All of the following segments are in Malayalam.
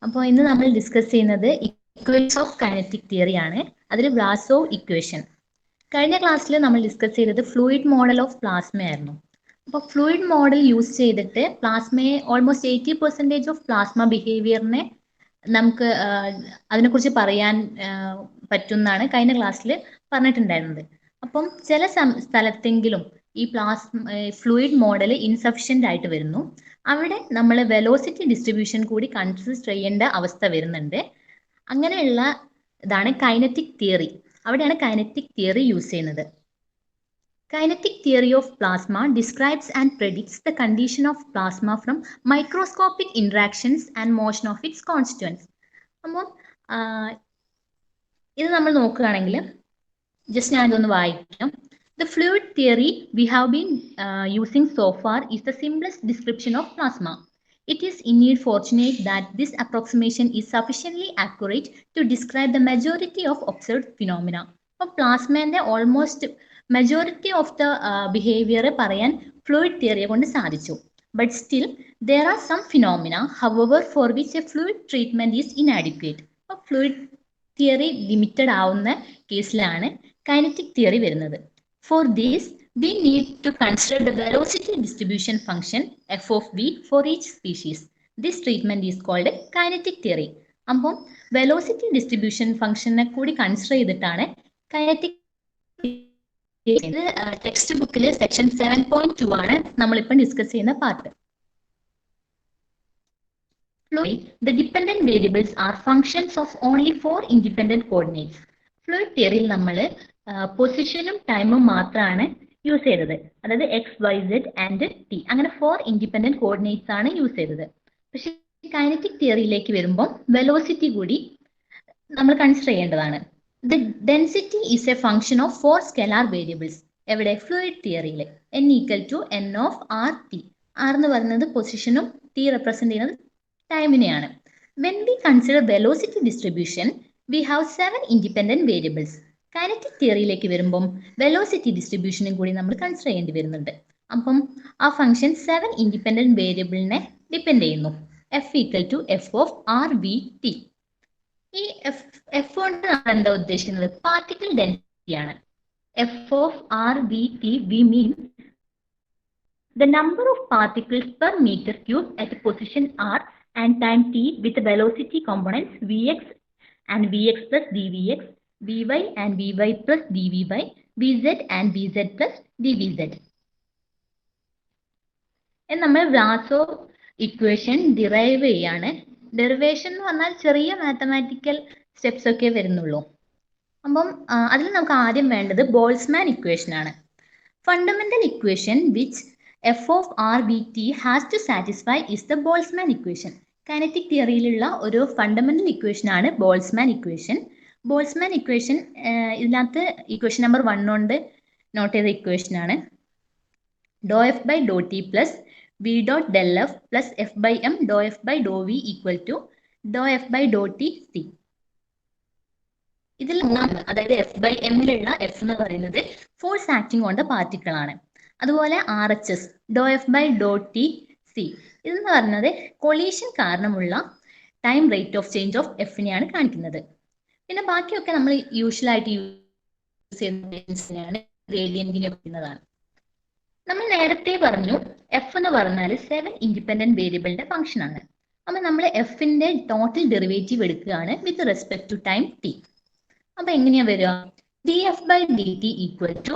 അപ്പോൾ ഇന്ന് നമ്മൾ ഡിസ്കസ് ചെയ്യുന്നത് ഇക്വേഷൻസ് ഓഫ് കൈനറ്റിക് തിയറി ആണ്. അതിൽ ബ്ലാസോവ് ഇക്വേഷൻ. കഴിഞ്ഞ ക്ലാസ്സിൽ നമ്മൾ ഡിസ്കസ് ചെയ്തത് ഫ്ലൂയിഡ് മോഡൽ ഓഫ് പ്ലാസ്മ ആയിരുന്നു. അപ്പോൾ ഫ്ലൂയിഡ് മോഡൽ യൂസ് ചെയ്തിട്ട് പ്ലാസ്മയെ ഓൾമോസ്റ്റ് 80% ഓഫ് പ്ലാസ്മ ബിഹേവിയറിനെ നമുക്ക് അതിനെക്കുറിച്ച് പറയാൻ പറ്റുമെന്നാണ് കഴിഞ്ഞ ക്ലാസ്സിൽ പറഞ്ഞിട്ടുണ്ടായിരുന്നത്. അപ്പം ചില സ്ഥലത്തെങ്കിലും ഈ ഫ്ലൂയിഡ് മോഡൽ ഇൻസഫിഷ്യൻ്റ് ആയിട്ട് വരുന്നു. അവിടെ നമ്മൾ വെലോസിറ്റി ഡിസ്ട്രിബ്യൂഷൻ കൂടി കൺസിഡർ ചെയ്യേണ്ട അവസ്ഥ വരുന്നുണ്ട്. അങ്ങനെയുള്ള ഇതാണ് കൈനറ്റിക് തിയറി. അവിടെയാണ് കൈനറ്റിക് തിയറി യൂസ് ചെയ്യുന്നത്. Kinetic theory of plasma describes and predicts the condition of plasma from microscopic interactions and motion of its constituents. അപ്പോൾ ഇത് നമ്മൾ നോക്കുകയാണെങ്കിൽ ജസ്റ്റ് ഞാൻ ഇതൊന്ന് വായിക്കാം. The fluid theory we have been using so far is the simplest description of plasma. It is indeed fortunate that this approximation is sufficiently accurate to describe the majority of observed phenomena. അപ്പോൾ പ്ലാസ്മേൻ്റെ almost majority of the behaviour പറയാൻ ഫ്ലൂയിഡ് തിയറിയെ കൊണ്ട് സാധിച്ചു. But still there are some phenomena however for which a fluid treatment is inadequate. അപ്പോൾ ഫ്ലൂയിഡ് തിയറി ലിമിറ്റഡ് ആവുന്ന കേസിലാണ് കൈനറ്റിക് തിയറി വരുന്നത്. For this we need to consider the velocity distribution function f of v for each species. This treatment is called kinetic theory. അപ്പം വെലോസിറ്റി ഡിസ്ട്രിബ്യൂഷൻ ഫംഗ്ഷനെ കൂടി കൺസിഡർ ചെയ്തിട്ടാണ് കൈനറ്റിക് ടെക്സ്റ്റ് ബുക്കിൽ സെക്ഷൻ 7.2 ആണ് നമ്മളിപ്പം ഡിസ്കസ് ചെയ്യുന്ന part. The dependent variables are functions of only 4 independent coordinates. Fluid തിയറിയിൽ നമ്മൾ പൊസിഷനും ടൈമും മാത്രമാണ് യൂസ് ചെയ്തത്. അതായത് X, Y, Z and T, അങ്ങനെ 4 ഇൻഡിപെൻഡന്റ് കോർഡിനേറ്റ്സ് ആണ് യൂസ് ചെയ്തത്. പക്ഷെ കൈനറ്റിക് തിയറിയിലേക്ക് വരുമ്പോൾ വെലോസിറ്റി കൂടി നമ്മൾ കൺസിഡർ ചെയ്യേണ്ടതാണ്. The density is a function of 4 scalar variables. എവിടെ? ഫ്ലൂയിഡ് തിയറിയിൽ n equal to n of r t. r എന്ന് പറയുന്നത് പൊസിഷനും t റെപ്രസെന്റ് ചെയ്യുന്നത് ടൈമിനെയാണ്. When we consider velocity distribution, we have 7 independent variables. Kinetic തിയറിയിലേക്ക് വരുമ്പം വെലോസിറ്റി ഡിസ്ട്രിബ്യൂഷനും കൂടി നമ്മൾ കൺസിഡർ ചെയ്യേണ്ടി വരുന്നുണ്ട്. അപ്പം ആ ഫംഗ്ഷൻ 7 ഇൻഡിപെൻഡന്റ് വേരിയബിളിനെ ഡിപ്പെൻഡ് ചെയ്യുന്നു. f equal to f of r v t. ഈ എഫ് കൊണ്ട് നമ്മൾ എന്താ ഉദ്ദേശിക്കുന്നത്? പാർട്ടിക്കിൾ ഡെൻസിറ്റി ആണ്. F of R V T V mean the number of particles per metre cube at position R and time T with velocity components V X and V X plus D V X, V Y and V Y plus D V Y, V Z and V Z plus D V Z. നമ്മൾ ബ്ലാസോവ് ഇക്വേഷൻ ഡിറൈവ് ചെയ്യാണ്. ഡെറിവേഷൻ എന്ന് പറഞ്ഞാൽ ചെറിയ മാത്തമാറ്റിക്കൽ സ്റ്റെപ്സ് ഒക്കെ വരുന്നുള്ളൂ. അപ്പം അതിൽ നമുക്ക് ആദ്യം വേണ്ടത് ബോൾസ്മാൻ ഇക്വേഷൻ ആണ്. Fundamental equation which F of R B T has to satisfy is the Boltzmann equation. Kinetic തിയറിയിലുള്ള ഒരു ഫണ്ടമെന്റൽ ഇക്വേഷൻ ആണ് ബോൾസ്മാൻ ഇക്വേഷൻ. ബോൾസ്മാൻ ഇക്വേഷൻ ഇതിനകത്ത് ഇക്വേഷൻ നമ്പർ 1 കൊണ്ട് നോട്ട് ചെയ്ത ഇക്വേഷൻ ആണ്. ഡോ F by Dr T plus v dot del f plus f by m dou f by dou v equal to dou f by dou t c. ഇതിൽ അതായത് എഫ് ബൈ എമ്മിലുള്ള എഫ് എന്ന് പറയുന്നത് force acting on the particle ആണ്. അതുപോലെ ആർ എച്ച് എസ് ഡോ F by Dr T C ഇതെന്ന് പറയുന്നത് കൊളീഷൻ കാരണമുള്ള time rate of change of എഫിനെയാണ് കാണിക്കുന്നത്. പിന്നെ ബാക്കിയൊക്കെ നമ്മൾ യൂഷ്വലായിട്ട് യൂസ് ചെയ്യുന്നതാണ് ഗ്രേഡിയന്റിനെ പറയുന്നതാണ്. നമ്മൾ നേരത്തെ പറഞ്ഞു എഫ് എന്ന് പറഞ്ഞാൽ 7 ഇൻഡിപെൻഡന്റ് വേരിയബിളിന്റെ ഫംഗ്ഷൻ ആണ്. അപ്പൊ നമ്മൾ എഫിന്റെ ടോട്ടൽ ഡെറിവേറ്റീവ് എടുക്കുകയാണ് with respect to time T. അപ്പൊ എങ്ങനെയാ വരിക? D F by D T equal to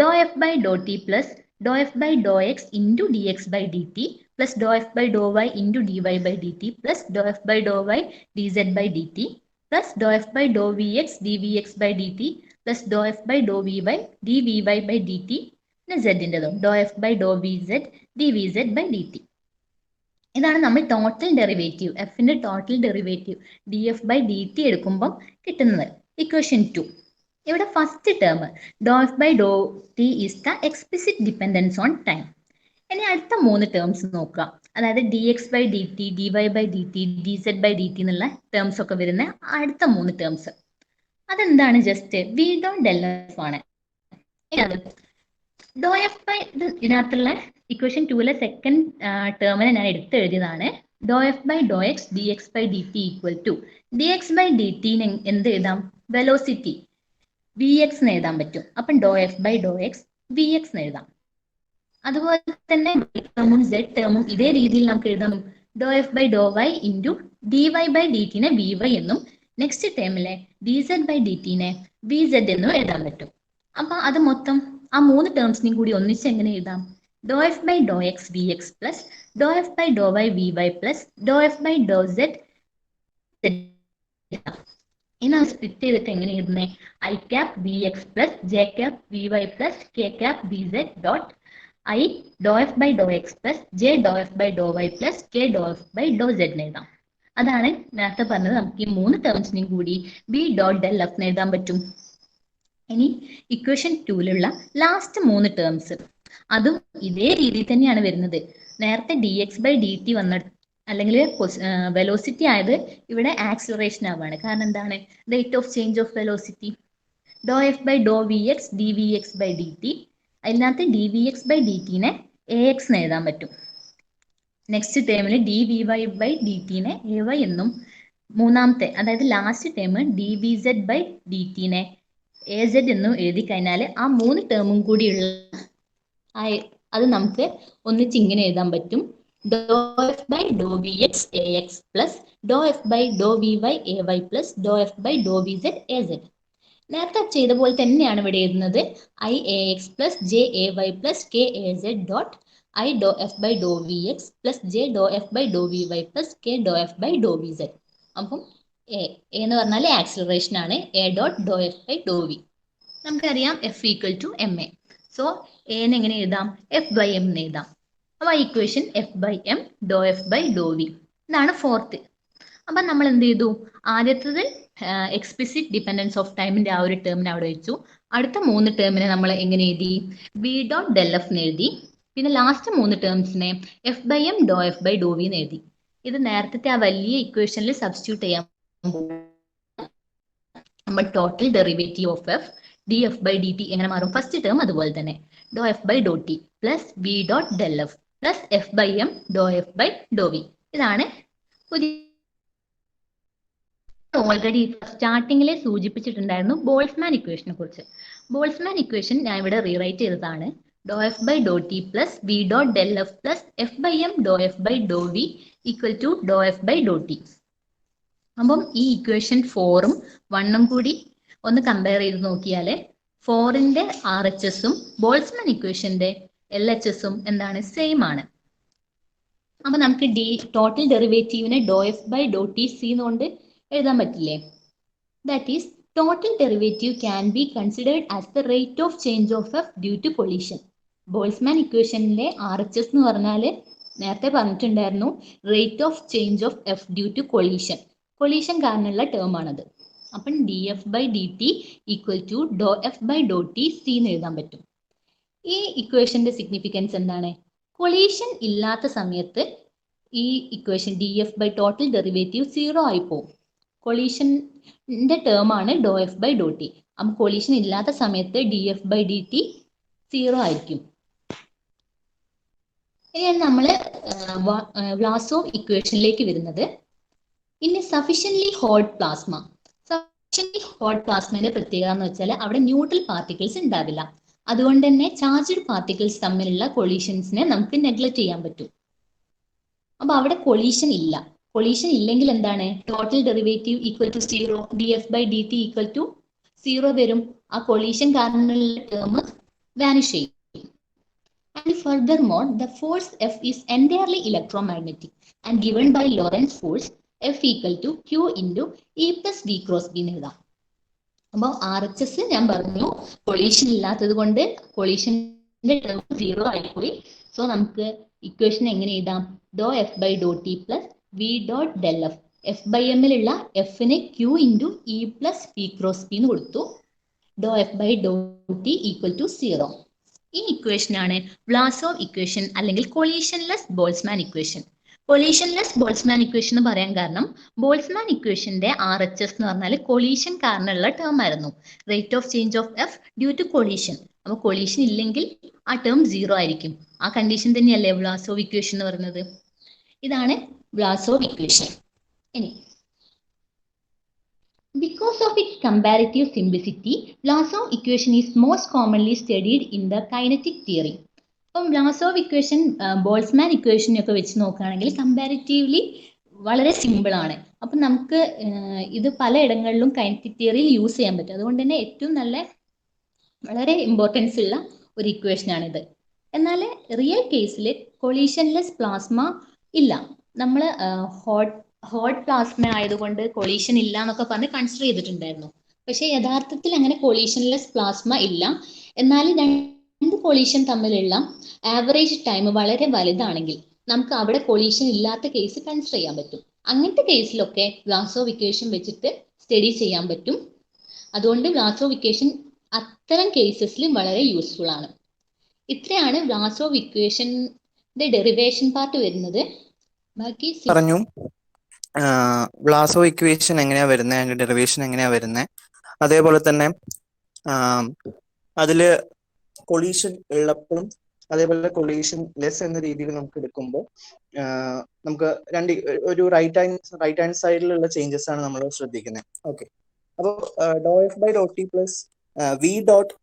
Dr F by Dr T plus Dr F by Dr X into D X by D T plus Dr F by Dr Y into D Y by D T plus Dr F by Dr Y D Z by D T plus Dr F by Dr V X D V X by D T plus Dr F by Dr V Y D V Y by D T സെഡിൻ്റെതും ഡോ F by Dr V Z D V Z by D T. ഇതാണ് നമ്മൾ ടോട്ടൽ ഡെറിവേറ്റീവ്, എഫിന്റെ total derivative D F by D T എടുക്കുമ്പം കിട്ടുന്നത്. ഇക്വേഷൻ 2 ഇവിടെ ഫസ്റ്റ് ടേം ഡോ F by Dr T is the explicit dependence on time. ഇനി അടുത്ത 3 ടേംസ് നോക്കുക. അതായത് D X by D T, D Y by D T, D Z by D T എന്നുള്ള ടേംസ് ഒക്കെ വരുന്ന അടുത്ത 3 ടേംസ് അതെന്താണ്? Just V dot del F ആണ്. ഡോ എഫ് ബൈ ഇതിനകത്തുള്ള ഇക്വേഷൻ 2ലെ സെക്കൻഡ് ടേമിനെ ഞാൻ എടുത്തെഴുതിയതാണ്. ഡോ F by Dr X D X by D T equal to D X by D ടിന് എന്ത് എഴുതാം? വെലോസിറ്റി വി എക്സ് എന്ന് എഴുതാൻ പറ്റും. അപ്പം ഡോ F by Dr X V X എന്ന് എഴുതാം. അതുപോലെ തന്നെ ടേമും സെഡ് ടേമും ഇതേ രീതിയിൽ നമുക്ക് എഴുതാം. ഡോ F by Dr Y into D Y by D ടിനെ വി വൈ എന്നും നെക്സ്റ്റ് ടേമിലെ ഡി സെഡ് ബൈ ഡി ടിനെ വി സെഡ് എന്നും എഴുതാൻ പറ്റും. അപ്പൊ അത് മൊത്തം ആ മൂന്ന് ടേംസിനെയും കൂടി ഒന്നിച്ച് എങ്ങനെ എഴുതാം? ഡോ F by Dr X V X plus Dr F by Dr Y V Y plus Dr F by ഡോ സെഡ്. ഇനി സ്പ്ലിറ്റ് ചെയ്തിട്ട് എങ്ങനെ എഴുതുന്നത്? I cap V X plus J cap V Y plus K cap V Z dot I Dr F by Dr X plus J Dr F by Dr Y plus K Dr F by ഡോ സെഡ് എഴുതാം. അതാണ് നേരത്തെ പറഞ്ഞത്. നമുക്ക് ഈ മൂന്ന് ടേംസിനെയും കൂടി ബി ഡോട്ട് ഡെൽ എഫ് എഴുതാൻ പറ്റും. ഇനി ഇക്വേഷൻ 2ലുള്ള ലാസ്റ്റ് മൂന്ന് ടേംസ് അതും ഇതേ രീതിയിൽ തന്നെയാണ് വരുന്നത്. നേരത്തെ D X by D T വന്ന അല്ലെങ്കിൽ വെലോസിറ്റി ആയത് ഇവിടെ ആക്സിലറേഷൻ ആവാണ്. കാരണം എന്താണ്? Rate of change of velocity. Do F by Dr V X D V X by D T. അതിനകത്ത് D V X by D ടിനെ എ എക്സ് എന്ന് എഴുതാൻ പറ്റും. നെക്സ്റ്റ് ടേമിൽ D V Y by D ടിനെ എ വൈ എന്നും മൂന്നാമത്തെ അതായത് last term D V Z by D ടിനെ എ സെഡ് എന്നും എഴുതി കഴിഞ്ഞാൽ ആ മൂന്ന് ടേമും കൂടിയുള്ള അത് നമുക്ക് ഒന്നിച്ച് ഇങ്ങനെ എഴുതാൻ പറ്റും. Do F by Dr V X A X plus Dr F by Dr V Y A Y plus Dr F by Dr V Z A Z. നേരത്തെ ചെയ്ത പോലെ തന്നെയാണ് ഇവിടെ എഴുതുന്നത്. I A X plus J A Y plus K A Z dot I Dr F by Dr V X plus J Dr F by Dr V Y plus K Dr F by Dr V Z. അപ്പം എ എന്ന് പറഞ്ഞാൽ ആക്സിലറേഷൻ ആണ്. A dot do F by Dr V. നമുക്കറിയാം F equal to M A. So എന് എങ്ങനെ എഴുതാം? എഫ് ബൈ എം എന്ന് എഴുതാം. അപ്പോൾ equation F by M do F by Dr V. ഇതാണ് ഫോർത്ത്. അപ്പം നമ്മൾ എന്ത് ചെയ്തു? ആദ്യത്തത് എക്സ്പ്ലിസിറ്റ് ഡിപെൻഡൻസ് ഓഫ് ടൈമിന്റെ ആ ഒരു ടേമിനെ അവിടെ വെച്ചു. അടുത്ത മൂന്ന് ടേമിനെ നമ്മൾ എങ്ങനെ എഴുതി? വി ഡോട്ട് ഡെൽ എഫ് എന്ന് എഴുതി. പിന്നെ ലാസ്റ്റ് മൂന്ന് ടേംസിനെ F by M do F by Dr V എന്ന് എഴുതി. ഇത് നേരത്തെ ആ വലിയ ഇക്വേഷനിൽ സബ്സ്റ്റിറ്റ്യൂട്ട് ചെയ്യാൻ നമ്മൾ total derivative of F D F by D T എങ്ങനെ മാറും? ഫസ്റ്റ് ടേം അതുപോലെ തന്നെ do F by Dr T plus V dot del F plus F by M do F by Dr V. ഇതാണ് പുതിയ. ഓൾറെഡി സ്റ്റാർട്ടിങ്ങിലെ സൂചിപ്പിച്ചിട്ടുണ്ടായിരുന്നു ബോൾസ്മാൻ ഇക്വേഷനെ കുറിച്ച്. ബോൾസ്മാൻ ഇക്വേഷൻ ഞാൻ ഇവിടെ റീറൈറ്റ് ചെയ്തതാണ്. Do F by Dr T plus V dot del F plus F by M do F by Dr V equal to Dr F by Dr T. അപ്പം ഈ ഇക്വേഷൻ 4ഉം 1ഉം കൂടി ഒന്ന് കമ്പയർ ചെയ്ത് നോക്കിയാൽ 4ന്റെ ആർ എച്ച് എസും ബോൾസ്മാൻ ഇക്വേഷന്റെ എൽ എച്ച് എസും എന്താണ്? സെയിം ആണ്. അപ്പൊ നമുക്ക് ടോട്ടൽ ഡെറിവേറ്റീവിനെ do F by Dr T C എന്നുകൊണ്ട് എഴുതാൻ പറ്റില്ലേ? That is total derivative can be considered as the rate of change of F due to collision. Boltzmann ഇക്വേഷനിലെ ആർ എച്ച് എസ് എന്ന് പറഞ്ഞാൽ നേരത്തെ പറഞ്ഞിട്ടുണ്ടായിരുന്നു rate of change of F due to collision. Collision കാരണമുള്ള ടേം ആണത്. അപ്പം D F by D T equal to Dr F by Dr T C എന്ന് എഴുതാൻ പറ്റും. ഈ ഇക്വേഷന്റെ സിഗ്നിഫിക്കൻസ് എന്താണ്? കൊളീഷൻ ഇല്ലാത്ത സമയത്ത് ഈ equation D F by total derivative 0 ആയി പോകും. കൊളീഷന്റെ ടേം ആണ് ഡോ എഫ് ബൈ ഡോ ടി. അപ്പം കൊളീഷൻ ഇല്ലാത്ത സമയത്ത് D F by D T 0 ആയിരിക്കും. ഇനിയാണ് നമ്മൾ വ്ലാസോവ് ഇക്വേഷനിലേക്ക് വരുന്നത്. ഇനി sufficiently hot plasma. Sufficiently hot പ്ലാസ്മയുടെ പ്രത്യേകത എന്ന് വെച്ചാൽ അവിടെ ന്യൂട്രൽ പാർട്ടിക്കിൾസ് ഉണ്ടാവില്ല. അതുകൊണ്ട് തന്നെ ചാർജ്ഡ് പാർട്ടിക്കിൾസ് തമ്മിലുള്ള കൊളീഷൻസിനെ നമുക്ക് നെഗ്ലക്ട് ചെയ്യാൻ പറ്റും. അപ്പൊ അവിടെ കൊളീഷൻ ഇല്ല. കൊളീഷൻ ഇല്ലെങ്കിൽ എന്താണ്? Total derivative equal to 0, D F by D T equal to 0 വരും. ആ കൊളീഷൻ കാരണമുള്ള ടേം വാനിഷ് ചെയ്യും. And furthermore, the force F is entirely electromagnetic and given by Lorentz force F equal to Q into E plus V cross B എന്ന് എഴുതാം. അപ്പോൾ ആർ എച്ച് എസ് ഞാൻ പറഞ്ഞു കൊളീഷൻ ഇല്ലാത്തത് കൊണ്ട് കൊളീഷന്റെ ടേം 0 ആയിപ്പോയി. സോ നമുക്ക് ഇക്വേഷൻ എങ്ങനെ എഴുതാം? ഡോ F by Dr T plus V dot del F. F by എമ്മിലുള്ള എഫിന് Q into E plus P cross P എന്ന് കൊടുത്തു. Do F by Dr T equal to 0. ഈ ഇക്വേഷനാണ് വ്ലാസോവ് ഇക്വേഷൻ അല്ലെങ്കിൽ collisionless Boltzmann equation. Collisionless Boltzmann equation എന്ന് പറയാൻ കാരണം ബോൾസ്മാൻ ഇക്വേഷന്റെ ആർ എച്ച് എസ് എന്ന് പറഞ്ഞാൽ കൊളീഷൻ കാരണമുള്ള ടേം ആയിരുന്നു. Rate of change of F due to collision. അപ്പോൾ കൊളീഷൻ ഇല്ലെങ്കിൽ ആ ടേം 0 ആയിരിക്കും. ആ കണ്ടീഷൻ തന്നെയല്ലേ വ്ലാസോവ് ഇക്വേഷൻ എന്ന് പറയുന്നത്. ഇതാണ് വ്ലാസോവ് ഇക്വേഷൻ. ഇനി because of its comparative simplicity, Vlasov equation is most commonly studied in the kinetic theory. അപ്പം വ്ലാസോവ് ഇക്വേഷൻ ബോൾസ്മാൻ ഇക്വേഷനൊക്കെ വെച്ച് നോക്കുകയാണെങ്കിൽ കമ്പാരിറ്റീവ്ലി വളരെ സിമ്പിൾ ആണ്. അപ്പം നമുക്ക് ഇത് പലയിടങ്ങളിലും കൈനറ്റിക് തിയറിയിൽ യൂസ് ചെയ്യാൻ പറ്റും. അതുകൊണ്ട് തന്നെ ഏറ്റവും നല്ല വളരെ ഇമ്പോർട്ടൻസ് ഉള്ള ഒരു ഇക്വേഷനാണിത്. എന്നാൽ റിയൽ കേസിൽ കൊളീഷൻലെസ് പ്ലാസ്മ ഇല്ല. നമ്മൾ ഹോട്ട് പ്ലാസ്മ ആയതുകൊണ്ട് കൊളീഷൻ ഇല്ല എന്നൊക്കെ പറഞ്ഞ് കൺസിഡർ ചെയ്തിട്ടുണ്ടായിരുന്നു. പക്ഷെ യഥാർത്ഥത്തിൽ അങ്ങനെ കൊളീഷൻലെസ് പ്ലാസ്മ ഇല്ല. എന്നാൽ രണ്ട് കൊളീഷൻ തമ്മിലുള്ള ആവറേജ് ടൈം വളരെ വലുതാണെങ്കിൽ നമുക്ക് അവിടെ കൊളീഷൻ ഇല്ലാത്ത കേസ് കൺസിഡർ ചെയ്യാൻ പറ്റും. അങ്ങനത്തെ കേസിലൊക്കെ വ്ലാസോവ് ഇക്വേഷൻ വെച്ചിട്ട് സ്റ്റഡി ചെയ്യാൻ പറ്റും. അതുകൊണ്ട് വ്ലാസോവ് ഇക്വേഷൻ അത്തരം കേസസിൽ വളരെ യൂസ്ഫുൾ ആണ്. ഇത്രയാണ് വ്ലാസോവ് ഇക്വേഷന്റെ ഡെറിവേഷൻ പാർട്ട് വരുന്നത്. ബാക്കി പറഞ്ഞു വ്ലാസോവ് ഇക്വേഷൻ എങ്ങനെയാ വരുന്നത്, അതിന്റെ ഡെറിവേഷൻ എങ്ങനെയാ വരുന്നത്, അതേപോലെ തന്നെ അതില് കൊളീഷൻ ഉള്ളപ്പോഴും അതേപോലെ കൊളീഷൻ ലെസ് എന്ന രീതിയിൽ നമുക്ക് എടുക്കുമ്പോൾ നമുക്ക് ഒരു റൈറ്റ് ഹാൻഡ് സൈഡിലുള്ള ചേഞ്ചസ് ആണ് നമ്മൾ ശ്രദ്ധിക്കുന്നത്. ഓക്കെ, അപ്പോൾ do F by Dr T plus V dot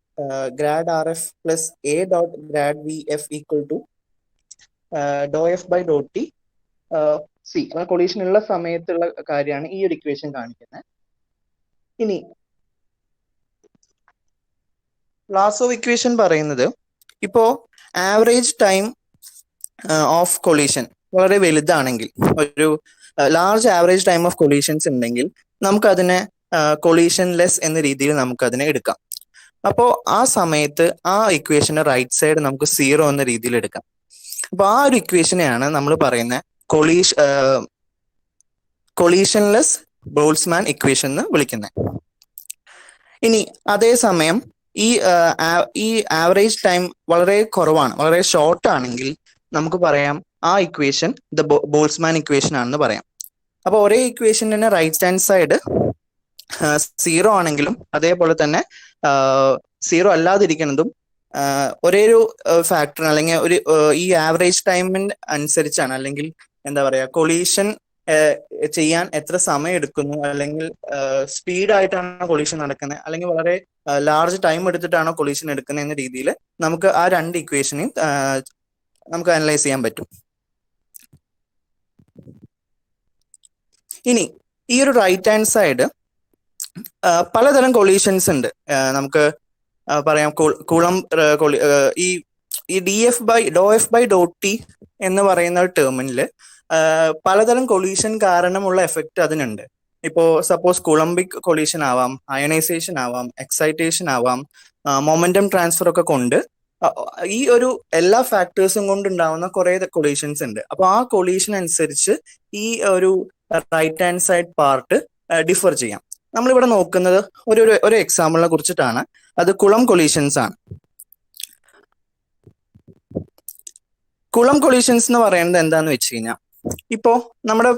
grad R F plus A dot grad V F equal to Dr F by Dr T C. Collision ഉള്ള സമയത്തുള്ള കാര്യമാണ് ഈ ഒരു ഇക്വേഷൻ കാണിക്കുന്നത്. ഇനി വ്ലാസോവ് ഇക്വേഷൻ പറയുന്നത് ഇപ്പോ ആവറേജ് ടൈം ഓഫ് കൊളീഷൻ വളരെ വലുതാണെങ്കിൽ, ഒരു large average time of collisions ഉണ്ടെങ്കിൽ നമുക്ക് അതിനെ കൊളീഷൻ ലെസ് എന്ന രീതിയിൽ നമുക്ക് അതിനെ എടുക്കാം. അപ്പോൾ ആ സമയത്ത് ആ ഇക്വേഷന്റെ റൈറ്റ് സൈഡ് നമുക്ക് 0 എന്ന രീതിയിൽ എടുക്കാം. അപ്പൊ ആ ഒരു ഇക്വേഷനെയാണ് നമ്മൾ പറയുന്ന കൊളീഷൻലെസ് ബോൾസ്മാൻ ഇക്വേഷൻ എന്ന് വിളിക്കുന്നത്. ഇനി അതേസമയം ഈ ആവറേജ് ടൈം വളരെ കുറവാണ്, വളരെ ഷോർട്ട് ആണെങ്കിൽ നമുക്ക് പറയാം ആ ഇക്വേഷൻ ദ ബോൾസ്മാൻ ഇക്വേഷൻ ആണെന്ന് പറയാം. അപ്പൊ ഒരേ ഇക്വേഷൻ തന്നെ റൈറ്റ് ഹാൻഡ് സൈഡ് 0 ആണെങ്കിലും അതേപോലെ തന്നെ 0 അല്ലാതിരിക്കുന്നതും ഒരേ ഒരു ഫാക്ടർ അല്ലെങ്കിൽ ഒരു ഈ ആവറേജ് ടൈമിന് അനുസരിച്ചാണ്, അല്ലെങ്കിൽ എന്താ പറയാ, കൊളീഷൻ ചെയ്യാൻ എത്ര സമയം എടുക്കുന്നു, അല്ലെങ്കിൽ സ്പീഡായിട്ടാണോ കൊളീഷൻ നടക്കുന്നത്, അല്ലെങ്കിൽ വളരെ ലാർജ് ടൈം എടുത്തിട്ടാണോ കൊളീഷൻ എടുക്കുന്നത് എന്ന രീതിയിൽ നമുക്ക് ആ രണ്ട് ഇക്വേഷനെയും നമുക്ക് അനലൈസ് ചെയ്യാൻ പറ്റും. ഇനി ഈ ഒരു റൈറ്റ് ഹാൻഡ് സൈഡ് പലതരം കൊളീഷൻസ് ഉണ്ട്. നമുക്ക് പറയാം കുളം ഈ D F by doh F by Dr T എന്ന് പറയുന്ന ടേമിനില് പലതരം കൊളീഷൻ കാരണമുള്ള എഫക്റ്റ് അതിനുണ്ട്. ഇപ്പോ സപ്പോസ് കുളംബിക് കൊളീഷൻ ആവാം, അയണൈസേഷൻ ആവാം, എക്സൈറ്റേഷൻ ആവാം, മൊമെന്റം ട്രാൻസ്ഫർ ഒക്കെ കൊണ്ട് ഈ ഒരു എല്ലാ ഫാക്ടേഴ്സും കൊണ്ടുണ്ടാവുന്ന കുറെ കൊളീഷൻസ് ഉണ്ട്. അപ്പൊ ആ കൊളീഷൻ അനുസരിച്ച് ഈ ഒരു right hand side part differ ചെയ്യാം. നമ്മളിവിടെ നോക്കുന്നത് ഒരു എക്സാമ്പിളിനെ കുറിച്ചിട്ടാണ്. അത് കുളം കൊളീഷൻസ് ആണ്. കുളം കൊളീഷൻസ് എന്ന് പറയുന്നത് എന്താന്ന് വെച്ച് കഴിഞ്ഞാൽ, ഇപ്പോ നമ്മുടെ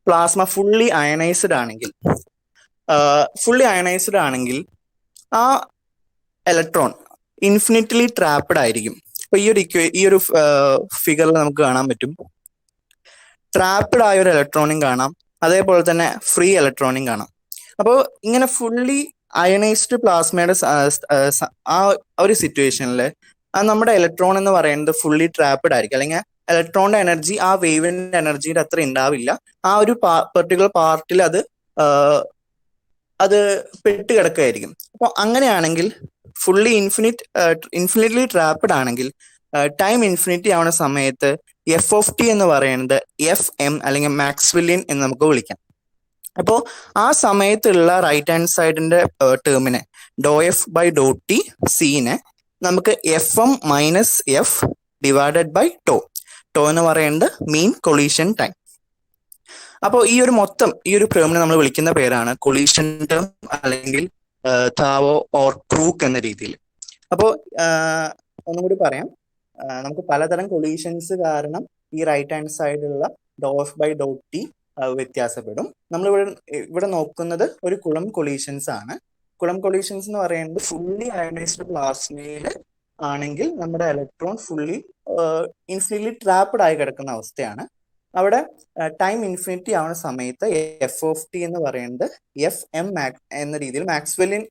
പ്ലാസ്മ ഫുള്ളി അയണൈസ്ഡ് ആണെങ്കിൽ ആ ഇലക്ട്രോൺ ഇൻഫിനിറ്റ്ലി ട്രാപ്ഡ് ആയിരിക്കും. അപ്പൊ ഈ ഒരു ഫിഗറിൽ നമുക്ക് കാണാൻ പറ്റും. ട്രാപ്ഡ് ആയ ഒരു ഇലക്ട്രോണും കാണാം, അതേപോലെ തന്നെ ഫ്രീ ഇലക്ട്രോണും കാണാം. അപ്പോൾ ഇങ്ങനെ ഫുള്ളി അയണൈസ്ഡ് പ്ലാസ്മയുടെ ആ ഒരു സിറ്റുവേഷനിൽ നമ്മുടെ ഇലക്ട്രോൺ എന്ന് പറയുന്നത് ഫുള്ളി ട്രാപ്ഡ് ആയിരിക്കും, അല്ലെങ്കിൽ ഇലക്ട്രോണിന്റെ എനർജി ആ വേവിന്റെ എനർജിയുടെ അത്ര ഉണ്ടാവില്ല. ആ ഒരു പെർട്ടിക്കുലർ പാർട്ടിൽ അത് പെട്ട് കിടക്കുകയായിരിക്കും. അപ്പൊ അങ്ങനെയാണെങ്കിൽ ഫുള്ളി ഇൻഫിനിറ്റ്ലി ട്രാപ്ഡ് ആണെങ്കിൽ ടൈം ഇൻഫിനിറ്റി ആവുന്ന സമയത്ത് എഫ് ഓഫ് ടി എന്ന് പറയുന്നത് എഫ് എം അല്ലെങ്കിൽ മാക്സ്വെല്ലിയൻ എന്ന് നമുക്ക് വിളിക്കാം. അപ്പോൾ ആ സമയത്തുള്ള റൈറ്റ് ഹാൻഡ് സൈഡിന്റെ ടേമിനെ do F by Dr T സിനെ നമുക്ക് F M minus F divided by tau എന്ന് പറയുന്നത് മീൻ കൊളീഷൻ ടൈം. അപ്പോൾ ഈ ഒരു ടേമിനെ നമ്മൾ വിളിക്കുന്ന പേരാണ് കൊളീഷൻ ടേം, അല്ലെങ്കിൽ താവോ ഓർ ക്രൂക്ക് എന്ന രീതിയിൽ. അപ്പോൾ ഒന്നുകൂടി പറയാം, നമുക്ക് പലതരം കൊളീഷൻസ് കാരണം ഈ റൈറ്റ് ഹാൻഡ് സൈഡിലുള്ള ഡോ എഫ് ബൈ ഡോ ടി വ്യത്യാസപ്പെടും. നമ്മൾ ഇവിടെ നോക്കുന്നത് ഒരു കുളം കൊളീഷൻസ് ആണ്. കുളം കൊളീഷൻസ് എന്ന് പറയുന്നത് ഫുള്ളി അയണൈസ്ഡ് പ്ലാസ്മയിൽ ആണെങ്കിൽ നമ്മുടെ ഇലക്ട്രോൺ ഫുള്ളി ഇൻഫിനിറ്റ്ലി ട്രാപ്ഡ് ആയി കിടക്കുന്ന അവസ്ഥയാണ്. അവിടെ ടൈം ഇൻഫിനിറ്റി ആവുന്ന സമയത്ത് എഫ് ഓഫ് ടി എന്ന് പറയുന്നത് എഫ് എം എന്ന രീതിയിൽ മാക്സ്വെല്ലിൻ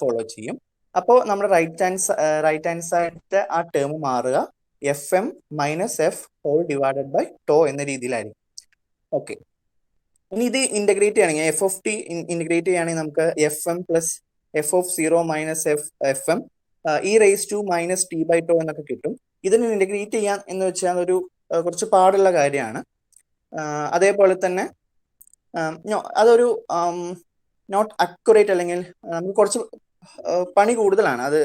ഫോളോ ചെയ്യും. അപ്പോൾ നമ്മുടെ റൈറ്റ് ഹാൻഡ് സൈഡിന്റെ ആ ടേം മാറുക F M minus F whole divided by tau എന്ന രീതിയിലായിരിക്കും. ഓക്കെ, ഇനി ഇത് ഇന്റഗ്രേറ്റ് ചെയ്യണമെങ്കിൽ എഫ് ഓഫ് ടി ഇന്റഗ്രേറ്റ് ചെയ്യുകയാണെങ്കിൽ നമുക്ക് F M plus F of zero minus F M E raise to minus T by tau എന്നൊക്കെ കിട്ടും. ഇതിന് ഇന്റഗ്രേറ്റ് ചെയ്യാൻ എന്ന് വെച്ചാൽ ഒരു കുറച്ച് പാടുള്ള കാര്യമാണ്. അതേപോലെ തന്നെ അതൊരു നോട്ട് അക്യുറേറ്റ്, അല്ലെങ്കിൽ നമുക്ക് കുറച്ച് പണി കൂടുതലാണ് അത്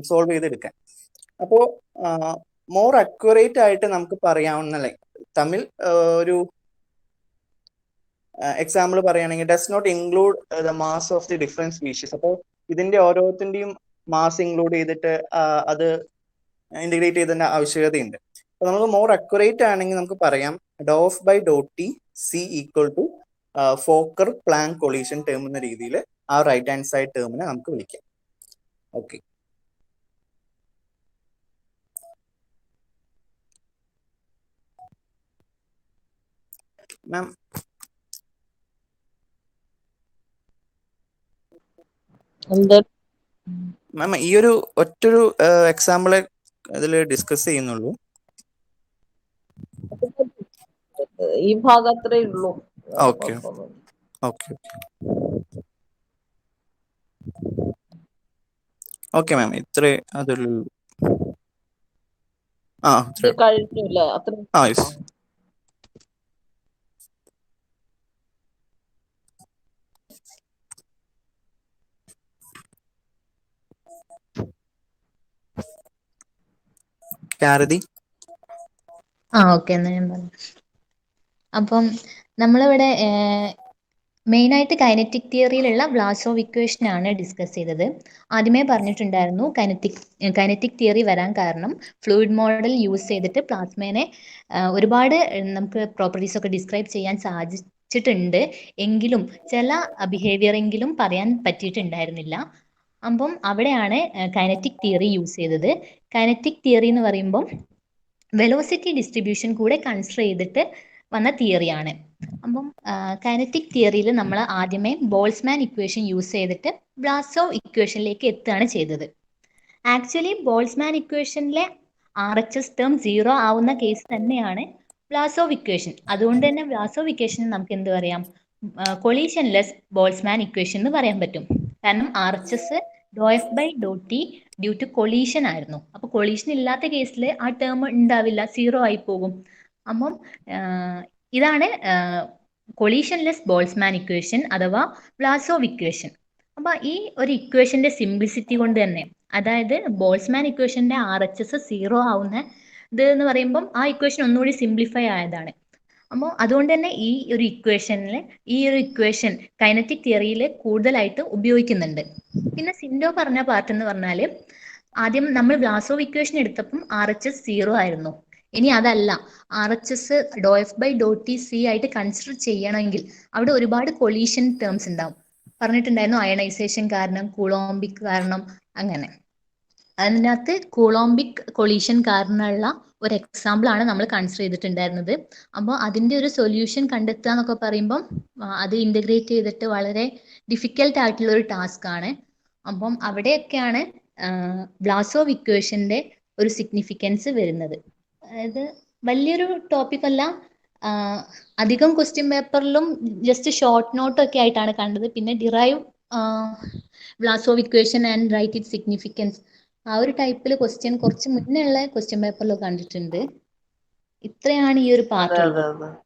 സോൾവ് ചെയ്തെടുക്കാൻ. അപ്പോൾ മോർ അക്യുറേറ്റ് ആയിട്ട് നമുക്ക് പറയാവുന്ന തമ്മിൽ ഒരു എക്സാമ്പിൾ പറയുകയാണെങ്കിൽ does not include the mass of the different species. അപ്പോൾ ഇതിന്റെ ഓരോത്തിന്റെയും മാസ് ഇൻക്ലൂഡ് ചെയ്തിട്ട് അത് ഇന്റഗ്രേറ്റ് ചെയ്തതിന്റെ ആവശ്യകതയുണ്ട്. അപ്പൊ നമുക്ക് മോർ അക്യുറേറ്റ് ആണെങ്കിൽ നമുക്ക് പറയാം do F by dot T C equal to Fokker Planck collision term എന്ന രീതിയിൽ ആ റൈറ്റ് ഹാൻഡ് സൈഡ് ടേമിനെ നമുക്ക് വിളിക്കാം. ഓക്കെ, മാം മാം ഈ ഒരു ഒറ്റൊരു എക്സാമ്പിളെ അതിൽ ഡിസ്കസ് ചെയ്യുന്നുള്ളൂ. ഈ ഭാഗം അത്രേ ഉള്ളൂ. ഓക്കെ ഓക്കെ ഓക്കെ മാം, ഇത്രേ അതൊരു കഴിഞ്ഞില്ല അത്ര. ഓക്കെ, എന്നാ ഞാൻ പറഞ്ഞു. അപ്പം നമ്മളിവിടെ മെയിനായിട്ട് കൈനറ്റിക് തിയറിയിലുള്ള വ്ലാസോവ് ഇക്വേഷൻ ആണ് ഡിസ്കസ് ചെയ്തത്. ആദ്യമേ പറഞ്ഞിട്ടുണ്ടായിരുന്നു കൈനറ്റിക് തിയറി വരാൻ കാരണം ഫ്ലൂയിഡ് മോഡൽ യൂസ് ചെയ്തിട്ട് പ്ലാസ്മേനെ ഒരുപാട് നമുക്ക് പ്രോപ്പർട്ടീസ് ഒക്കെ ഡിസ്ക്രൈബ് ചെയ്യാൻ സാധിച്ചിട്ടുണ്ട്, എങ്കിലും ചില ബിഹേവിയർ എങ്കിലും പറയാൻ പറ്റിയിട്ടുണ്ടായിരുന്നില്ല. അപ്പം അവിടെയാണ് കൈനറ്റിക് തിയറി യൂസ് ചെയ്തത്. കൈനറ്റിക് തിയറി എന്ന് പറയുമ്പോൾ വെലോസിറ്റി ഡിസ്ട്രിബ്യൂഷൻ കൂടെ കൺസിഡർ ചെയ്തിട്ട് വന്ന തിയറിയാണ്. അപ്പം കൈനറ്റിക് തിയറിയിൽ നമ്മൾ ആദ്യമേ ബോൾസ്മാൻ ഇക്വേഷൻ യൂസ് ചെയ്തിട്ട് വ്ലാസോവ് ഇക്വേഷനിലേക്ക് എത്തുകയാണ് ചെയ്തത്. ആക്ച്വലി ബോൾസ്മാൻ ഇക്വേഷനിലെ RHS ടേം 0 ആവുന്ന കേസ് തന്നെയാണ് വ്ലാസോവ് ഇക്വേഷൻ. അതുകൊണ്ട് തന്നെ വ്ലാസോവ് ഇക്വേഷൻ നമുക്ക് എന്ത് പറയാം, കൊളീഷൻലെസ് ബോൾസ്മാൻ ഇക്വേഷൻ എന്ന് പറയാൻ പറ്റും. കാരണം RHS doh F by Dr T due to collision ആയിരുന്നു. അപ്പൊ കൊളീഷൻ ഇല്ലാത്ത കേസിൽ ആ ടേം ഉണ്ടാവില്ല, 0 ആയി പോകും. അപ്പം ഇതാണ് കൊളീഷൻലെസ് ബോൾസ്മാൻ ഇക്വേഷൻ അഥവാ വ്ലാസോവ് ഇക്വേഷൻ. അപ്പൊ ഈ ഒരു ഇക്വേഷന്റെ സിംപ്ലിസിറ്റി കൊണ്ട് തന്നെ, അതായത് ബോൾസ്മാൻ ഇക്വേഷന്റെ RHS 0 ആവുന്ന ഇത് എന്ന് പറയുമ്പം ആ ഇക്വേഷൻ ഒന്നുകൂടി സിംപ്ലിഫൈ ആയതാണ്. അപ്പോൾ അതുകൊണ്ട് തന്നെ ഈ ഒരു ഇക്വേഷൻ കൈനറ്റിക് തിയറിയിൽ കൂടുതലായിട്ട് ഉപയോഗിക്കുന്നുണ്ട്. പിന്നെ സിൻഡോ പറഞ്ഞ പാർട്ട് എന്ന് പറഞ്ഞാൽ ആദ്യം നമ്മൾ വ്ലാസോവ് ഇക്വേഷൻ എടുത്തപ്പം RHS 0 ആയിരുന്നു. ഇനി അതല്ല, RHS doh F by Dr T C ആയിട്ട് കൺസിഡർ ചെയ്യണമെങ്കിൽ അവിടെ ഒരുപാട് കൊളീഷൻ ടേംസ് ഉണ്ടാവും. പറഞ്ഞിട്ടുണ്ടായിരുന്നു അയണൈസേഷൻ കാരണം, കൂളോംബിക് കാരണം, അങ്ങനെ. അതിനകത്ത് കൂളോംബിക് കൊളീഷൻ കാരണമുള്ള ഒരു എക്സാമ്പിൾ ആണ് നമ്മൾ കൺസിഡർ ചെയ്തിട്ടുണ്ടായിരുന്നത്. അപ്പോൾ അതിന്റെ ഒരു സൊല്യൂഷൻ കണ്ടെത്തുക എന്നൊക്കെ പറയുമ്പം അത് ഇന്റഗ്രേറ്റ് ചെയ്തിട്ട് വളരെ ഡിഫിക്കൽട്ട് ആയിട്ടുള്ള ഒരു ടാസ്ക് ആണ്. അപ്പം അവിടെയൊക്കെയാണ് വ്ലാസോവ് ഇക്വേഷന്റെ ഒരു സിഗ്നിഫിക്കൻസ് വരുന്നത്. അതായത് വലിയൊരു ടോപ്പിക് അല്ല, അധികം ക്വസ്റ്റ്യൻ പേപ്പറിലും ജസ്റ്റ് ഷോർട്ട് നോട്ട് ഒക്കെ ആയിട്ടാണ് കണ്ടത്. പിന്നെ derive Vlasov equation and write it significance, ആ ഒരു ടൈപ്പിൽ ക്വസ്റ്റ്യൻ കുറച്ച് മുന്നേ ഉള്ള ക്വസ്റ്റ്യൻ പേപ്പറിലൊക്കെ കണ്ടിട്ടുണ്ട്. ഇത്രയാണ് ഈ ഒരു പാർട്ട്.